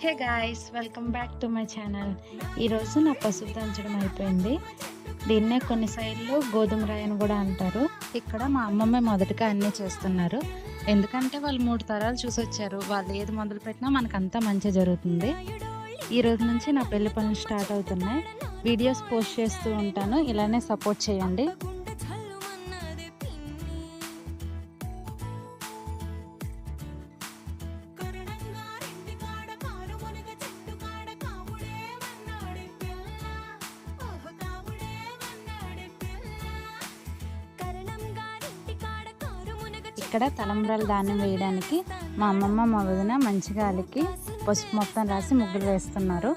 Hey guys, welcome back to my channel. ఈరోజు నా పసుపు దంచడం అయిపోయింది. దీన్నే కొన్ని సైడ్లు గోధుమ రాయి అని కూడా అంటారు. ఇక్కడ మా అమ్మమ్మ మొదటగా అన్నీ చేస్తున్నారు. ఎందుకంటే వాళ్ళు 3 తరాలు చూసొచ్చారు. వాళ్ళు ఏది మొదలు పెట్టినా మనకంతా మంచి జరుగుతుంది. ఈ రోజు నుంచి నా పెళ్లి పనులు స్టార్ట్ అవుతున్నాయి. వీడియోస్ పోస్ట్ చేస్తూ ఉంటాను, ఇలానే సపోర్ట్ చేయండి. ఇక్కడ తలంబ్రాల ధాన్యం వేయడానికి మా అమ్మమ్మ మా వదిన మంచిగా అలికి పసుపు మొత్తం రాసి ముగ్గులు వేస్తున్నారు.